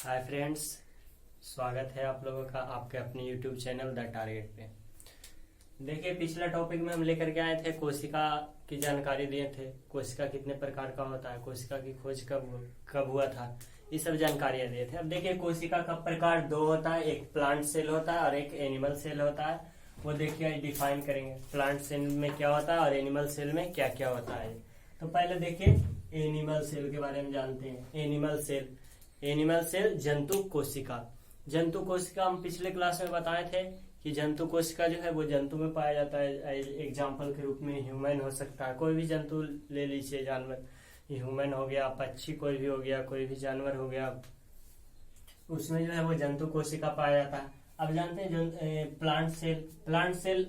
Hi friends, स्वागत है आप लोगों का आपके अपने यूट्यूब चैनल द टारगेट पे। देखिए, पिछला टॉपिक में हम लेकर के आए थे कोशिका की जानकारी दिए थे। कोशिका कितने प्रकार का होता है, कोशिका की खोज कब कब हुआ था, ये सब जानकारियां दिए थे। अब देखिए, कोशिका का प्रकार दो होता है, एक प्लांट सेल होता है और एक एनिमल सेल होता है। वो देखिए डिफाइन करेंगे, प्लांट सेल में क्या होता है और एनिमल सेल में क्या क्या होता है। तो पहले देखिए एनिमल सेल के बारे में जानते हैं। एनिमल सेल जंतु कोशिका। जंतु कोशिका हम पिछले क्लास में बताए थे कि जंतु कोशिका जो है वो जंतु में पाया जाता है। एग्जाम्पल के रूप में ह्यूमन हो सकता है, कोई भी जंतु ले लीजिए, जानवर, ह्यूमन हो गया, पक्षी कोई भी हो गया, कोई भी जानवर हो गया, उसमें जो है वो जंतु कोशिका पाया जाता है। अब जानते हैं प्लांट सेल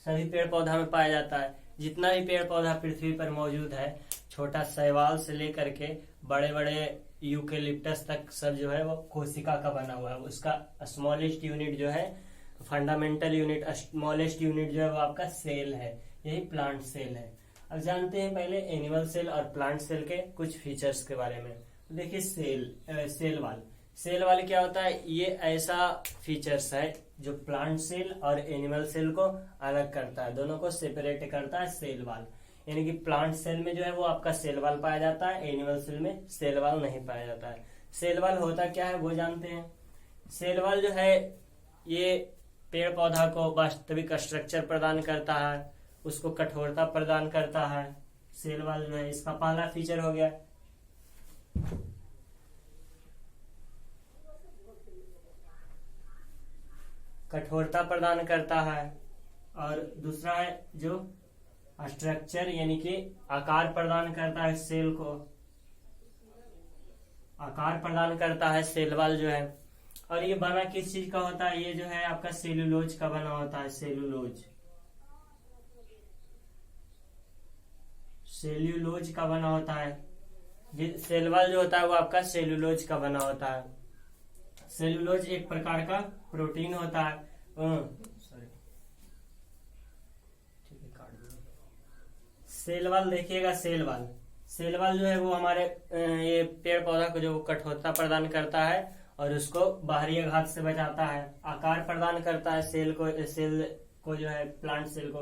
सभी पेड़ पौधा में पाया जाता है। जितना भी पेड़ पौधा पृथ्वी पर मौजूद है, छोटा शैवाल से लेकर के बड़े बड़े यूकेलिप्टस तक सब जो है वो कोशिका का बना हुआ है। उसका स्मॉलेस्ट यूनिट जो है, फंडामेंटल यूनिट, स्मॉलेस्ट यूनिट जो है वो आपका सेल है, यही प्लांट सेल है। अब जानते हैं पहले एनिमल सेल और प्लांट सेल के कुछ फीचर्स के बारे में। देखिए सेल वाल क्या होता है, ये ऐसा फीचर्स है जो प्लांट सेल और एनिमल सेल को अलग करता है, दोनों को सेपरेट करता है सेल वाल। यानी कि प्लांट सेल में जो है वो आपका सेल वाल पाया जाता है, एनिमल सेल में सेल वाल नहीं पाया जाता है। सेल वाल होता क्या है वो जानते हैं। सेल वाल जो है ये पेड़ पौधा को वास्तविक स्ट्रक्चर प्रदान करता है, उसको कठोरता प्रदान करता है। सेल वाल जो है इसका पहला फीचर हो गया। कठोरता प्रदान करता है, और दूसरा है जो स्ट्रक्चर यानी कि आकार प्रदान करता है, सेल को आकार प्रदान करता है सेल वाल जो है। और ये बना किस चीज का होता है, ये जो है आपका सेलुलोज का बना होता है। सेल्यूलोज का बना होता है। सेल वाल जो होता है वो आपका सेलुलोज का बना होता है। सेलुलोज एक प्रकार का प्रोटीन होता है। सेल वाल देखिएगा, सेल वाल जो है वो हमारे ये पेड़ पौधा को जो कठोरता प्रदान करता है और उसको बाहरी आघात से बचाता है। आकार प्रदान करता है सेल को जो है, प्लांट सेल को।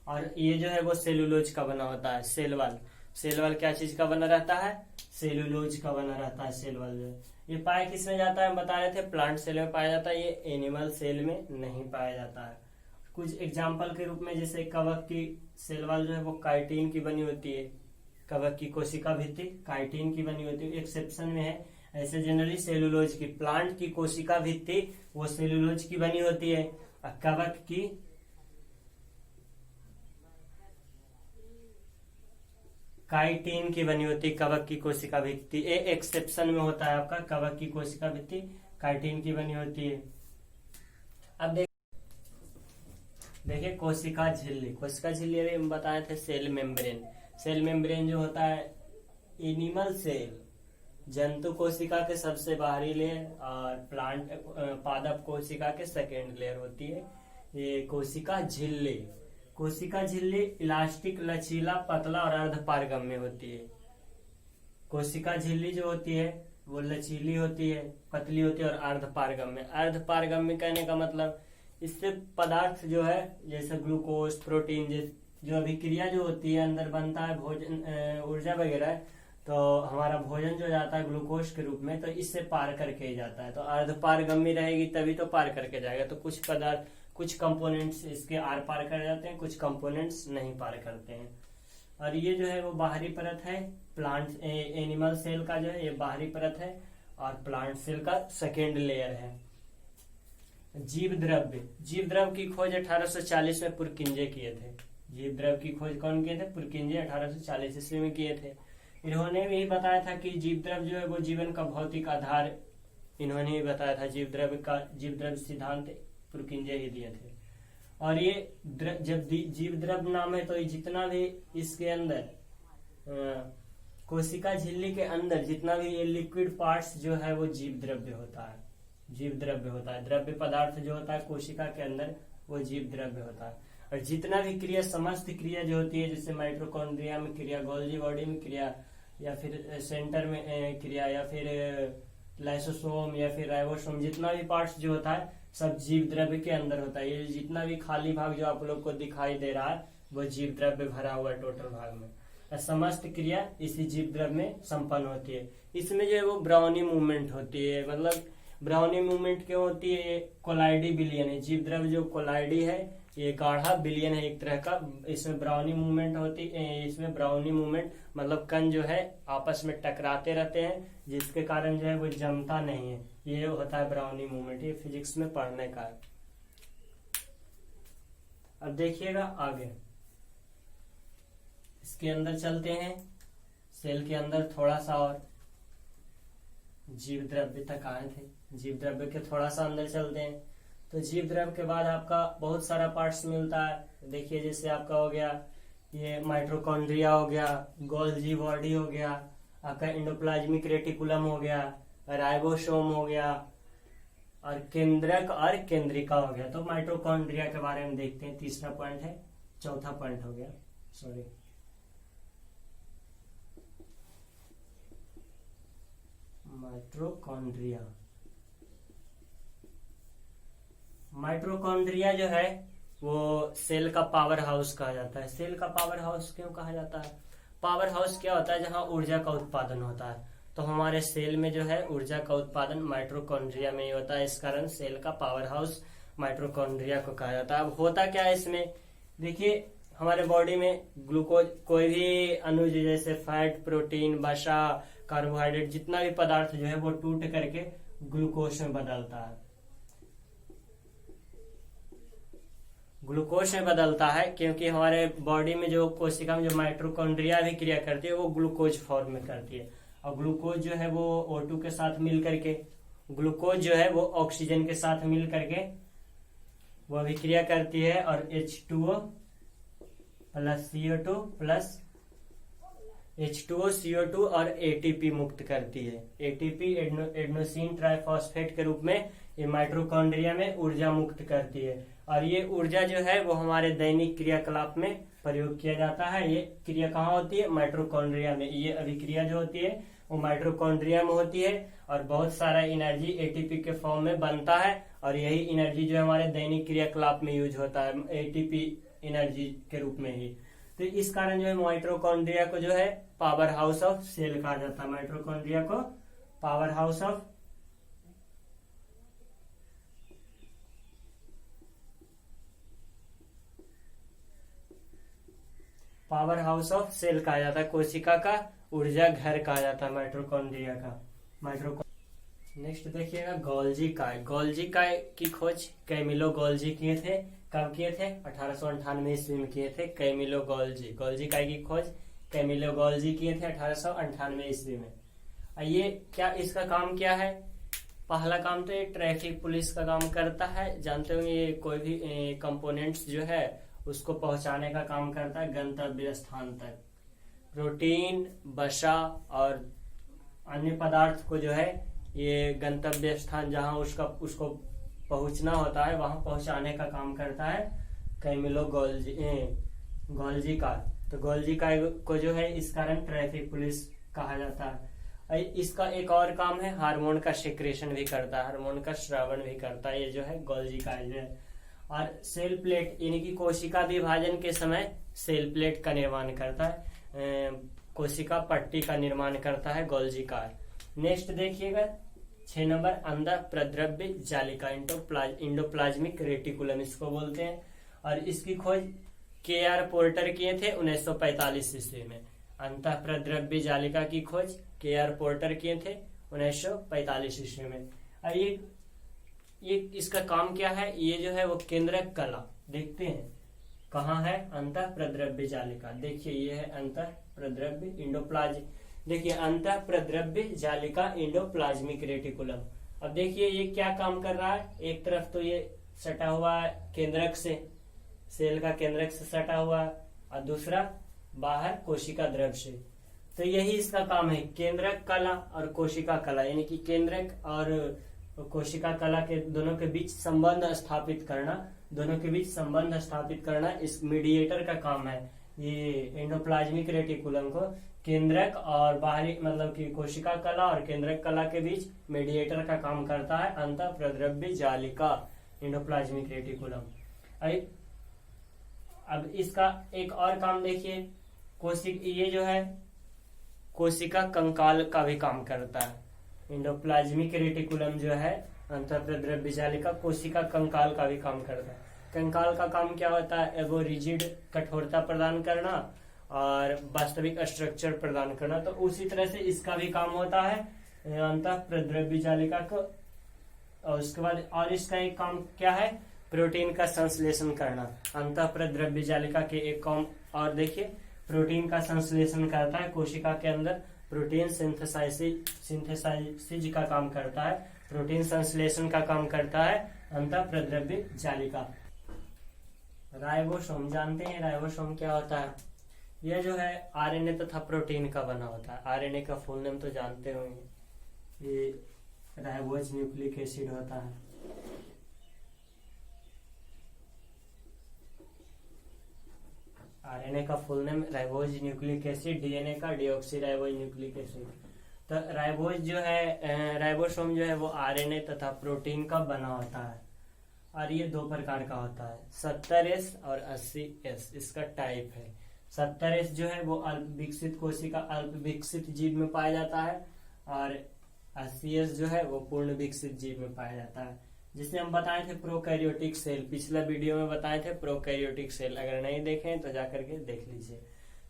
और ये जो है वो सेलुलोज का बना होता है। सेल वाल क्या चीज का बना रहता है, सेलुलोज का बना रहता है। सेल वाल जो है ये पाया किस में जाता है, हम बता रहे थे प्लांट सेल में पाया जाता है, ये एनिमल सेल में नहीं पाया जाता है। कुछ एग्जाम्पल के रूप में जैसे कवक की सेल वाल जो है वो काइटिन की बनी होती है। कवक की कोशिका भित्ति काइटिन की बनी होती है, एक्सेप्शन में है। ऐसे जनरली सेलुलोज की, प्लांट की कोशिका भित्ति वो सेलुलोज की बनी होती है, और कवक की काइटिन की बनी होती है। कवक की कोशिका भित्ति ए एक्सेप्शन में होता है आपका, कवक की कोशिका भित्ति काइटिन की बनी होती है। अब देखिए कोशिका झिल्ली अभी हम बताए थे सेल मेम्ब्रेन जो होता है एनिमल सेल, जंतु कोशिका के सबसे बाहरी लेयर, और पादप कोशिका के सेकेंड लेयर होती है ये कोशिका झिल्ली इलास्टिक, लचीला, पतला और अर्धपारगम्य होती है। कोशिका झिल्ली जो होती है वो लचीली होती है, पतली होती है और अर्धपारगम्य कहने का मतलब इससे पदार्थ जो है जैसे ग्लूकोज, प्रोटीन, जो अभिक्रिया जो होती है अंदर बनता है भोजन, ऊर्जा वगैरह, तो हमारा भोजन जो जाता है ग्लूकोज के रूप में, तो इससे पार करके ही जाता है। तो अर्धपारगम्य रहेगी तभी तो पार करके जाएगा। तो कुछ पदार्थ, कुछ कंपोनेंट्स इसके आर पार कर जाते हैं, कुछ कंपोनेंट्स नहीं पार करते हैं। और ये जो है वो बाहरी परत है एनिमल सेल का, जो है ये बाहरी परत है, और प्लांट सेल का सेकेंड लेयर है। जीव द्रव्य की खोज 1840 में पुरकिंजे किए थे। जीव द्रव्य की खोज कौन किए थे, पुरकिंजे 1840 ईस्वी में किए थे। इन्होंने भी बताया था कि जीव द्रव्य जो है वो जीवन का भौतिक आधार, इन्होंने भी बताया था। जीव द्रव्य सिद्धांत पुरकिंजे ही दिए थे। और ये जब जीव द्रव्य नाम है तो ये जितना भी इसके अंदर कोशिका झिल्ली के अंदर जितना भी ये लिक्विड पार्ट्स जो है वो जीव द्रव्य होता है। द्रव्य पदार्थ जो होता है कोशिका के अंदर वो जीव द्रव्य होता है। और जितना भी क्रिया, समस्त क्रिया जो होती है, जैसे माइटोकॉन्ड्रिया में क्रिया, गोल्जी बॉडी में क्रिया, या फिर सेंटर में क्रिया, या फिर लाइसोसोम या फिर राइबोसोम, जितना भी पार्ट्स जो होता है सब जीव द्रव्य के अंदर होता है। ये जितना भी खाली भाग जो आप लोग को दिखाई दे रहा है वो जीव द्रव्य भरा हुआ है टोटल भाग में। समस्त क्रिया इसी जीव द्रव्य में संपन्न होती है। इसमें जो है वो ब्राउनी मूवमेंट होती है। मतलब ब्राउनी मूवमेंट क्यों होती है? ये कोलाइडी विलयन है, जीव द्रव्य जो कोलाइडी है ये गाढ़ा विलयन है एक तरह का, इसमें ब्राउनी मूवमेंट होती है। इसमें ब्राउनी मूवमेंट मतलब कण जो है आपस में टकराते रहते हैं, जिसके कारण जो है वो जमता नहीं है, ये होता है ब्राउनी मूवमेंट। ये फिजिक्स में पढ़ने का है। अब देखिएगा आगे, इसके अंदर चलते हैं, सेल के अंदर थोड़ा सा और जीव द्रव्य तक आए थे। जीव द्रव्य के थोड़ा सा अंदर चलते हैं तो जीव द्रव्य के बाद आपका बहुत सारा पार्ट्स मिलता है। देखिए जैसे आपका हो गया ये माइटोकॉन्ड्रिया हो गया, गोल्जी बॉडी हो गया, आपका एंडोप्लाज्मिक रेटिकुलम हो गया, राइबोसोम हो गया और केंद्रक और केंद्रिका हो गया। तो माइटोकॉन्ड्रिया के बारे में देखते हैं, तीसरा पॉइंट है, चौथा पॉइंट हो गया, सॉरी माइटोकॉन्ड्रिया। माइटोकॉन्ड्रिया जो है वो सेल का पावर हाउस कहा जाता है। सेल का पावर हाउस क्यों कहा जाता है? पावर हाउस क्या होता है? जहां ऊर्जा का उत्पादन होता है। तो हमारे सेल में जो है ऊर्जा का उत्पादन माइटोकॉन्ड्रिया में ही होता है, इस कारण सेल का पावर हाउस माइटोकॉन्ड्रिया को कहा जाता है। अब होता क्या है इसमें? देखिए हमारे बॉडी में ग्लूकोज, कोई भी अणु जैसे फैट, प्रोटीन, वसा, कार्बोहाइड्रेट, जितना भी पदार्थ जो है वो टूट करके ग्लूकोज में बदलता है। ग्लूकोज में बदलता है क्योंकि हमारे बॉडी में जो कोशिका में जो माइटोकॉन्ड्रिया भी क्रिया करती है वो ग्लूकोज फॉर्म में करती है। और ग्लूकोज जो है वो O2 के साथ मिल करके, ग्लूकोज जो है वो ऑक्सीजन के साथ मिल करके वो अभिक्रिया करती है और H2O plus CO2 plus H2O CO2 और ATP मुक्त करती है। ATP एडेनोसिन ट्राइफॉस्फेट के रूप में ये माइटोकॉन्ड्रिया में ऊर्जा मुक्त करती है। और ये ऊर्जा जो है वो हमारे दैनिक क्रियाकलाप में प्रयोग किया जाता है। ये क्रिया कहाँ होती है? माइटोकॉन्ड्रिया में। ये अभिक्रिया जो होती है वो माइटोकॉन्ड्रिया में होती है और बहुत सारा एनर्जी ATP के फॉर्म में बनता है और यही एनर्जी जो हमारे दैनिक क्रियाकलाप में यूज होता है ATP एनर्जी के रूप में ही। तो इस कारण जो है माइटोकॉन्ड्रिया को जो है पावर हाउस ऑफ सेल कहा जाता है। माइटोकॉन्ड्रिया को पावर हाउस ऑफ सेल कहा जाता है। कोशिका का ऊर्जा घर कहा जाता है माइटोकॉन्ड्रिया का। नेक्स्ट देखिएगा गोल्जी काय। गोल्जी काय की खोज कैमिलो गोल्जी किए थे। कब किए थे? 1898 ईस्वी में किए थे कैमिलो गोल्जी। गोल्जी काय की खोज कैमिलो गोल्जी किए थे 1898 ईस्वी में। ये क्या, इसका काम क्या है? पहला काम तो ये ट्रैफिक पुलिस का काम करता है। जानते होंगे ये कोई भी कंपोनेंट्स जो है उसको पहुंचाने का काम करता है गंतव्य स्थान तक। प्रोटीन, वसा और अन्य पदार्थ को जो है ये गंतव्य स्थान जहां उसको पहुंचना होता है वहां पहुंचाने का काम करता है कैमिलो गोल्जी का। तो गोल्जी का को जो है इस कारण ट्रैफिक पुलिस कहा जाता है। इसका एक और काम है, हार्मोन का सिक्रेशन भी करता है, हार्मोन का स्रावन भी करता है। ये जो है गोल्जी का है। और सेल प्लेट यानी कि कोशिका विभाजन के समय सेल प्लेट का निर्माण करता है, कोशिका पट्टी का निर्माण करता है गोल्जी का। नेक्स्ट देखिएगा 6 नंबर, अंधा प्रद्रव्य जालिका, इंडोप्लाज्मिक रेटिकुलम इसको बोलते हैं। और इसकी खोज KR पोर्टर किए थे 1945 ईस्वी में। अंतः प्रद्रव्य जालिका की खोज KR पोर्टर किए थे 1945 ईस्वी में। और ये इसका काम क्या है? ये जो है वो केंद्रक कला, देखते हैं कहाँ है अंतः प्रद्रव्य जालिका। देखिए ये है अंतः प्रद्रव्य इंडोप्लाज्म, देखिए अंतः प्रद्रव्य जालिका इंडोप्लाज्मिक रेटिकुलम। अब देखिए ये क्या काम कर रहा है? एक तरफ तो ये सटा हुआ है केंद्रक से, सेल का केंद्रक से सटा हुआ है, और दूसरा बाहर कोशिका द्रव्य से। तो यही इसका काम है, केंद्रक कला और कोशिका कला, यानी कि केंद्रक और कोशिका कला के दोनों के बीच संबंध स्थापित करना, इस मीडिएटर का काम है। ये एंडोप्लाज्मिक रेटिकुलम को केंद्रक और बाहरी मतलब कि कोशिका कला और केंद्रक कला के बीच मीडिएटर का काम करता है अंतः प्रद्रव्य जालिका एंडोप्लाज्मिक रेटिकुलम। अब इसका एक और काम देखिए, ये जो है कोशिका कंकाल का भी काम करता है। एंडोप्लाज्मिक रेटिकुलम जो है अंतःप्रद्रव्य जालिका कोशिका कंकाल का भी काम करता है। कंकाल का काम क्या होता है? वो रिजिड कठोरता प्रदान करना और वास्तविक स्ट्रक्चर प्रदान करना। तो उसी तरह से इसका भी काम होता है अंतःप्रद्रव्य जालिका को। और उसके बाद और इसका एक काम क्या है? प्रोटीन का संश्लेषण करना। अंतःप्रद्रव्य जालिका के एक काम और देखिए, प्रोटीन का संश्लेषण करता है कोशिका के अंदर, प्रोटीन सिंथेसाइसिस का काम करता है, प्रोटीन संश्लेषण का काम करता है अंतःप्रद्रव्य जालिका। राइबोसोम जानते हैं राइबोसोम क्या होता है? यह जो है आरएनए तथा प्रोटीन का बना होता है। आरएनए का फुल नेम तो जानते होंगे, ये राइबोज न्यूक्लिक एसिड होता है। आरएनए का full name ribose nucleic acid, DNA का डीऑक्सी राइबोज न्यूक्लिक एसिड। तो राइबोज जो है राइबोसोम जो है वो आरएनए तथा प्रोटीन का बना होता है और ये दो प्रकार का होता है, 70S और 80S इसका टाइप है। 70S जो है वो अल्प विकसित कोशिका अल्प विकसित जीव में पाया जाता है और 80S जो है वो पूर्ण विकसित जीव में पाया जाता है, जिसे हम बताए थे प्रोकैरियोटिक सेल। पिछला वीडियो में बताए थे प्रोकैरियोटिक सेल, अगर नहीं देखें तो जाकर के देख लीजिए।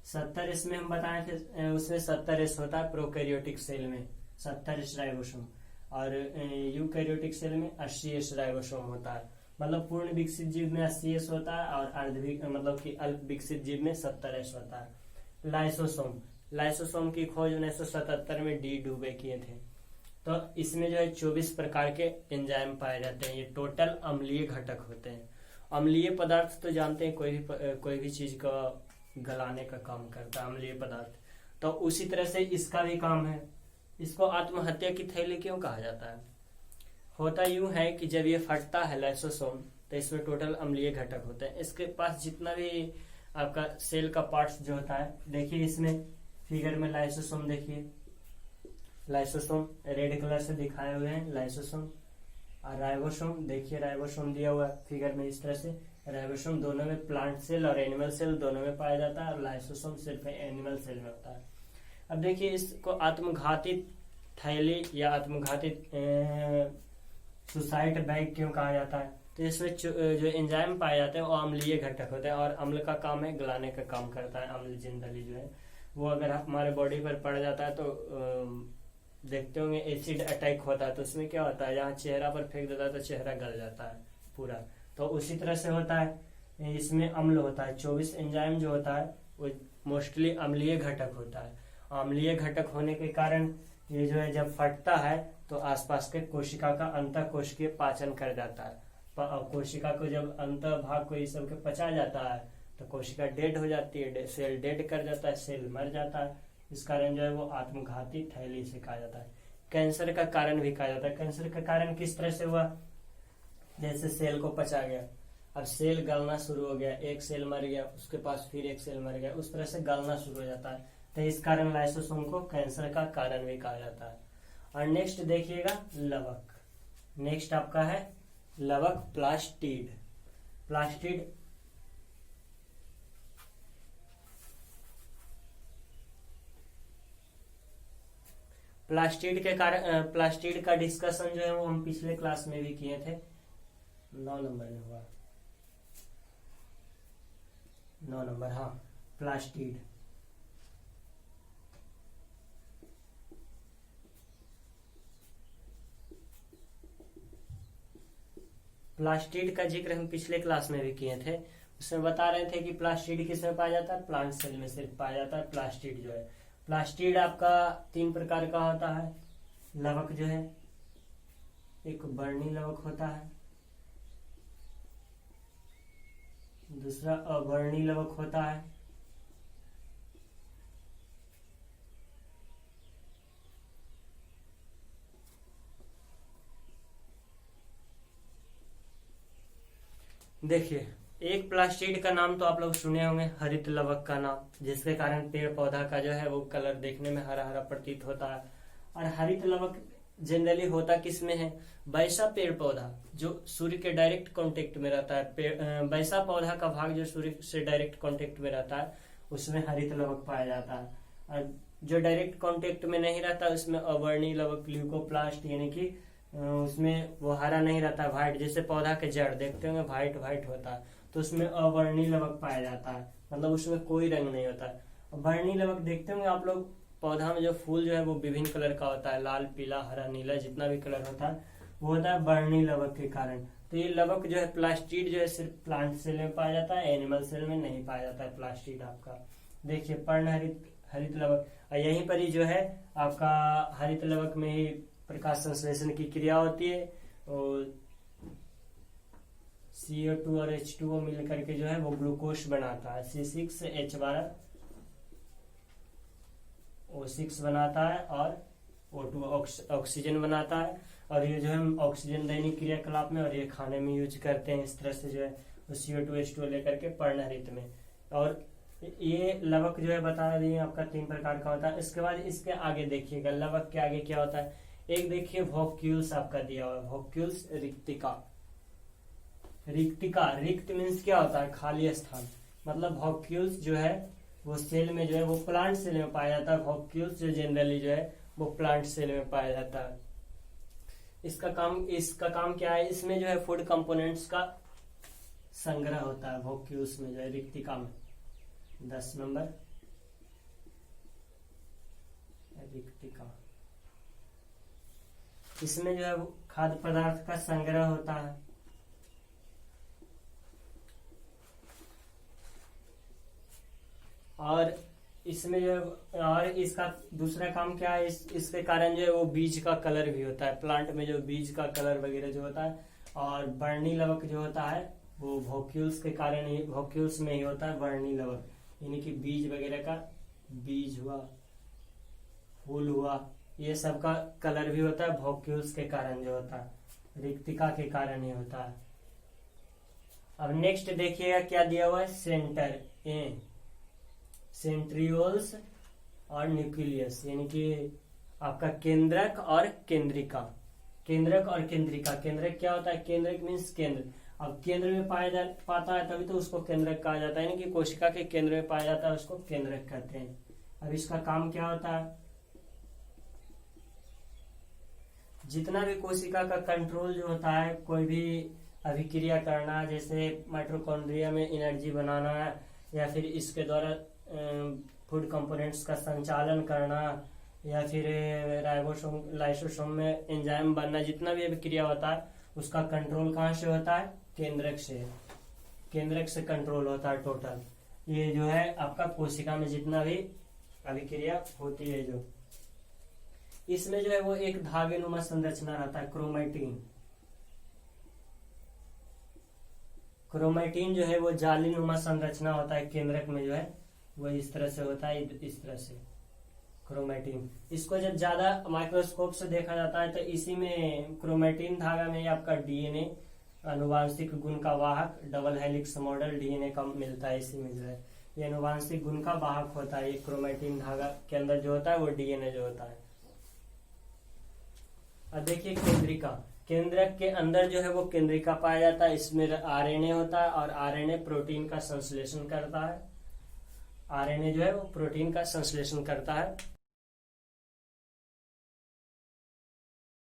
70S में हम बताए थे, उसमें 70S होता है प्रोकैरियोटिक सेल में 70S राइबोसोम, और यूकैरियोटिक सेल में 80S राइबोसोम होता है। मतलब पूर्ण विकसित जीव में 80S होता है और मतलब कि अल्प विकसित जीव में 70S होता है। लाइसोसोम की खोज 1977 में डी डुबे किए थे। तो इसमें जो है 24 प्रकार के एंजाइम पाए जाते हैं। ये टोटल अम्लीय घटक होते हैं। अम्लीय पदार्थ तो जानते हैं, कोई भी चीज का गलाने का काम करता है अम्लीय पदार्थ। तो उसी तरह से इसका भी काम है। इसको आत्महत्या की थैली क्यों कहा जाता है? होता यूं है कि जब ये फटता है लाइसोसोम तो इसमें टोटल अम्लीय घटक होते हैं। इसके पास जितना भी आपका सेल का पार्ट्स जो होता है, देखिए इसमें फिगर में लाइसोसोम देखिए, लाइसोसोम रेड कलर से दिखाए हुए हैं लाइसोसोम, और राइबोसोम देखिए राइबोसोम दिया हुआ है फिगर में इस तरह से। राइबोसोम दोनों में प्लांट सेल और एनिमल सेल दोनों में पाया जाता है और लाइसोसोम सिर्फ एनिमल सेल में होता है। अब देखिए इसको आत्मघाती थैली या आत्मघाती सुसाइड बैग क्यों कहा जाता है? तो इसमें जो एंजाइम पाए जाते हैं वो अम्लीय घटक होते हैं और अम्ल का काम है गलाने का काम करता है। अम्ल जिंदली जो है वो अगर हमारे बॉडी पर पड़ जाता है तो देखते होंगे एसिड अटैक होता है, तो उसमें क्या होता है, जहाँ चेहरा पर फेंक देता है तो चेहरा गल जाता है पूरा। तो उसी तरह से होता है, इसमें अम्ल होता है। 24 एंजाइम जो होता है वो मोस्टली अम्लीय घटक होता है। अम्लीय घटक होने के कारण ये जो है जब फटता है तो आसपास के कोशिका का अंतः कोशिकीय पाचन कर जाता है। कोशिका को जब अंतः भाग को ये सब के पचा जाता है तो कोशिका डेड हो जाती है, सेल डेड कर जाता है, सेल मर जाता है। इस कारण जो है वो आत्मघाती थैली से कहा जाता है। कैंसर का कारण भी कहा जाता है। कैंसर का कारण किस तरह से हुआ? जैसे सेल को पचा गया, अब सेल गलना शुरू हो गया, एक सेल मर गया, उसके पास फिर एक सेल मर गया, उस तरह से गलना शुरू हो जाता है। तो इस कारण लाइसोसोम को कैंसर का कारण भी कहा जाता है। और नेक्स्ट देखिएगा लवक। नेक्स्ट आपका है लवक प्लास्टिड। प्लास्टिड का डिस्कशन जो है वो हम पिछले क्लास में भी किए थे। 9 नंबर में हुआ, 9 नंबर, हाँ। प्लास्टिड का जिक्र हम पिछले क्लास में भी किए थे। उसमें बता रहे थे कि प्लास्टिड किस में पाया जाता है? प्लांट सेल में सिर्फ पाया जाता है प्लास्टिड जो है। प्लास्टिड आपका 3 प्रकार का होता है। लवक जो है एक वर्णी लवक होता है, दूसरा अवर्णी लवक होता है, देखिए एक प्लास्टिड का नाम तो आप लोग सुने होंगे, हरित लवक का नाम, जिसके कारण पेड़ पौधा का जो है वो कलर देखने में हरा हरा प्रतीत होता है। और हरित लवक जनरली होता किस में है? वैसा पेड़ पौधा जो सूर्य के डायरेक्ट कांटेक्ट में रहता है, वैसा पौधा का भाग जो सूर्य से डायरेक्ट कांटेक्ट में रहता है उसमें हरित लवक पाया जाता है। और जो डायरेक्ट कांटेक्ट में नहीं रहता उसमें अवर्णीय लवक, ल्यूकोप्लास्ट, यानी कि उसमें वो हरा नहीं रहता, व्हाइट, जैसे पौधा के जड़ देखते होंगे व्हाइट व्हाइट होता है, तो उसमें अवर्णीय लवक पाया जाता है, मतलब उसमें कोई रंग नहीं होता है। वर्णीय लवक देखते होंगे आप लोग, पौधा में जो फूल जो है वो विभिन्न कलर का होता है, लाल, पीला, हरा, नीला, जितना भी कलर होता है वो होता है वर्णीय लवक के कारण। तो ये लवक जो है प्लास्टिड जो है सिर्फ प्लांट सेल में पाया जाता है, एनिमल सेल में नहीं पाया जाता है प्लास्टिड आपका। देखिए हरित लवक, और यहीं पर ही जो है आपका हरित लवक में ही प्रकाश संश्लेषण की क्रिया होती है, और CO2 और H2O मिल करके जो है वो ग्लूकोज बनाता है, C6H12O6 बनाता है, और O2 ऑक्सीजन बनाता है। और ये जो है ऑक्सीजन दैनिक क्रियाकलाप में और ये खाने में यूज करते हैं, इस तरह से जो है CO2 H2O लेकर के पर्णहरित में। और ये लवक जो है बता दिए आपका 3 प्रकार का होता है। इसके बाद इसके आगे देखिएगा, लवक के आगे क्या होता है, एक देखिए वोक्यूल्स आपका दिया हुआ है, वोक्यूल्स रिक्तिका। रिक्त मीन्स क्या होता है? खाली स्थान, मतलब वोक्यूल्स जो है वो सेल में जो है वो प्लांट सेल में पाया जाता है। वोक्यूल्स जो जनरली जो है वो प्लांट सेल में पाया जाता है। इसका काम क्या है? इसमें जो है फूड कंपोनेंट्स का संग्रह होता है वोक्यूल्स में, जो है रिक्तिका में। 10 नंबर रिक्तिका, इसमें जो है खाद्य पदार्थ का संग्रह होता है। और इसमें जो है, और इसका दूसरा काम क्या है, इसके कारण जो है वो बीज का कलर भी होता है, प्लांट में जो बीज का कलर वगैरह जो होता है। और वर्णीय लवक जो होता है वो वोक्यूल्स के कारण ही, वोक्यूल्स में ही होता है वर्णीय लवक, यानी कि बीज वगैरह का, बीज हुआ, फूल हुआ, ये सब का कलर भी होता है वोक्यूल्स के कारण जो होता है, रिक्तिका के कारण ही होता है। अब नेक्स्ट देखिएगा क्या दिया हुआ है, सेंट्रियोल्स और न्यूक्लियस, यानी कि आपका केंद्रक और केंद्रिका। केंद्रक और केंद्रिका, केंद्रक क्या होता है? केंद्रक मीन्स केंद्र। अब केंद्र में पाता है तभी तो उसको केंद्रक कहा जाता है, यानी कि कोशिका के केंद्र में पाया जाता है उसको केंद्रक कहते हैं। अब इसका काम क्या होता है? जितना भी कोशिका का कंट्रोल जो होता है, कोई भी अभिक्रिया करना, जैसे माइटोकॉन्ड्रिया में एनर्जी बनाना है, या फिर इसके द्वारा फूड कंपोनेंट्स का संचालन करना, या फिर राइबोसोम लाइसोसोम में एंजाइम बनना, जितना भी अभिक्रिया होता है उसका कंट्रोल कहाँ से होता है? केंद्रक से। केंद्रक से कंट्रोल होता है टोटल। ये जो है आपका कोशिका में जितना भी अभिक्रिया होती है, जो इसमें जो है वो एक धागेनुमा संरचना रहता है, क्रोमैटिन जो है वो जालीनुमा संरचना होता है केंद्रक में, जो है वो इस तरह से होता है, इस तरह से क्रोमैटिन। इसको जब ज्यादा माइक्रोस्कोप से देखा जाता है तो इसी में क्रोमैटिन धागा में आपका DNA अनुवांशिक गुण का वाहक, डबल हेलिक्स मॉडल DNA का मिलता है, इसी में जो है ये अनुवांशिक गुण का वाहक होता है। ये क्रोमैटिन धागा के अंदर जो होता है वो DNA जो होता है। अब देखिए केंद्रिका, केंद्रक के अंदर जो है वो केंद्रिका पाया जाता है, इसमें RNA होता है, और RNA प्रोटीन का संश्लेषण करता है। RNA जो है वो प्रोटीन का संश्लेषण करता है।